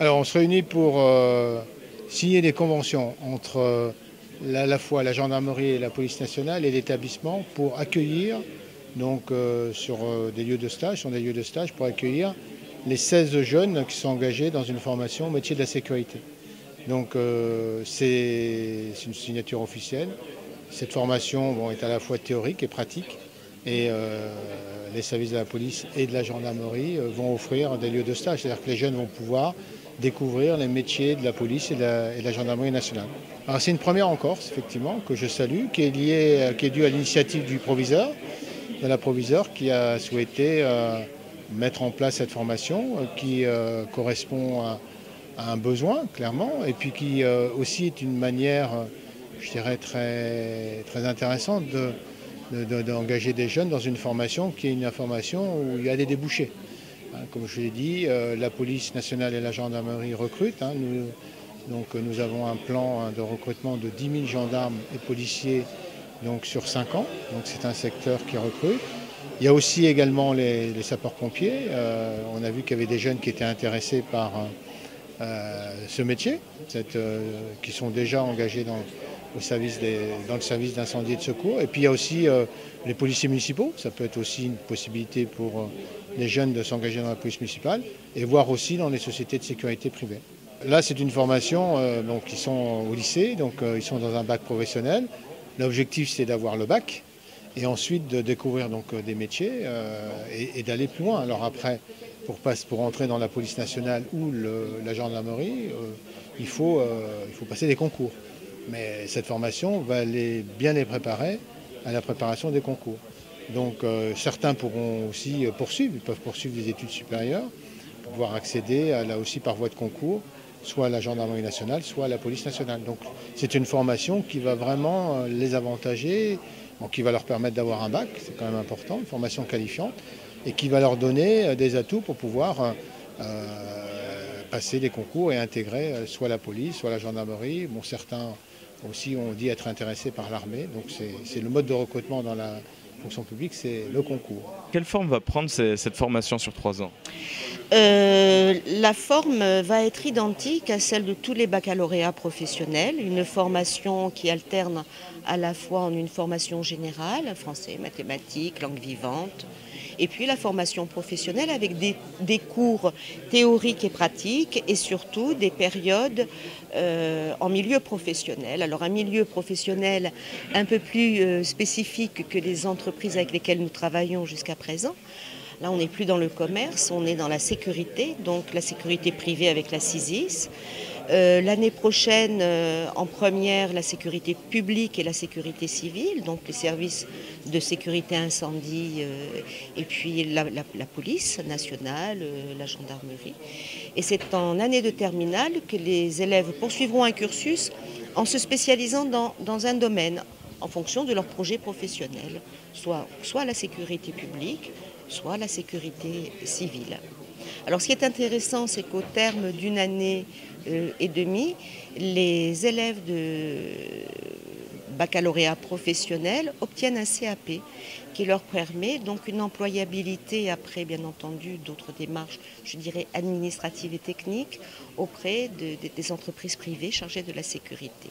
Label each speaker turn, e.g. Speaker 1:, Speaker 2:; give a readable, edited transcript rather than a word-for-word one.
Speaker 1: Alors on se réunit pour signer des conventions entre à la fois la gendarmerie et la police nationale et l'établissement pour accueillir, donc sur des lieux de stage, sur des lieux de stage pour accueillir les 16 jeunes qui sont engagés dans une formation au métier de la sécurité. Donc c'est une signature officielle. Cette formation est à la fois théorique et pratique. Et les services de la police et de la gendarmerie vont offrir des lieux de stage. C'est-à-dire que les jeunes vont pouvoir découvrir les métiers de la police et de la gendarmerie nationale. Alors c'est une première en Corse, effectivement, que je salue, qui est due à l'initiative du proviseur, de la proviseure qui a souhaité mettre en place cette formation qui correspond à un besoin, clairement, et puis qui aussi est une manière, je dirais, très intéressante d'engager des jeunes dans une formation qui est une formation où il y a des débouchés. Comme je l'ai dit, la police nationale et la gendarmerie recrutent. Nous avons un plan de recrutement de 10 000 gendarmes et policiers donc, sur 5 ans. Donc c'est un secteur qui recrute. Il y a aussi également les sapeurs-pompiers. On a vu qu'il y avait des jeunes qui étaient intéressés par ce métier, qui sont déjà engagés dans le service d'incendie et de secours. Et puis il y a aussi les policiers municipaux. Ça peut être aussi une possibilité pour les jeunes de s'engager dans la police municipale et voire aussi dans les sociétés de sécurité privées. Là, c'est une formation, donc ils sont au lycée, donc ils sont dans un bac professionnel. L'objectif, c'est d'avoir le bac et ensuite de découvrir donc, des métiers et d'aller plus loin. Alors après, pour entrer dans la police nationale ou la gendarmerie, il faut passer des concours. Mais cette formation va bien les préparer à la préparation des concours. Donc certains pourront aussi poursuivre, ils peuvent poursuivre des études supérieures pour pouvoir accéder là aussi par voie de concours, soit à la gendarmerie nationale, soit à la police nationale. Donc c'est une formation qui va vraiment les avantager, qui va leur permettre d'avoir un bac, c'est quand même important, une formation qualifiante, et qui va leur donner des atouts pour pouvoir passer des concours et intégrer soit la police, soit la gendarmerie. Bon, certains aussi ont dit être intéressés par l'armée, donc c'est le mode de recrutement dans la fonction publique, c'est le concours.
Speaker 2: Quelle forme va prendre cette formation sur 3 ans?
Speaker 3: La forme va être identique à celle de tous les baccalauréats professionnels, une formation qui alterne à la fois en une formation générale, français, mathématiques, langue vivante, et puis la formation professionnelle avec des cours théoriques et pratiques et surtout des périodes en milieu professionnel. Alors un milieu professionnel un peu plus spécifique que les entreprises avec lesquelles nous travaillons jusqu'à présent. Là, on n'est plus dans le commerce, on est dans la sécurité, donc la sécurité privée avec la CISIS. L'année prochaine, en première, la sécurité publique et la sécurité civile, donc les services de sécurité incendie et puis la police nationale, la gendarmerie. Et c'est en année de terminale que les élèves poursuivront un cursus en se spécialisant dans un domaine en fonction de leur projet professionnel, soit la sécurité publique, soit la sécurité civile. Alors ce qui est intéressant, c'est qu'au terme d'une année et demie, les élèves de baccalauréat professionnel obtiennent un CAP qui leur permet donc une employabilité après, bien entendu, d'autres démarches, je dirais, administratives et techniques auprès des entreprises privées chargées de la sécurité.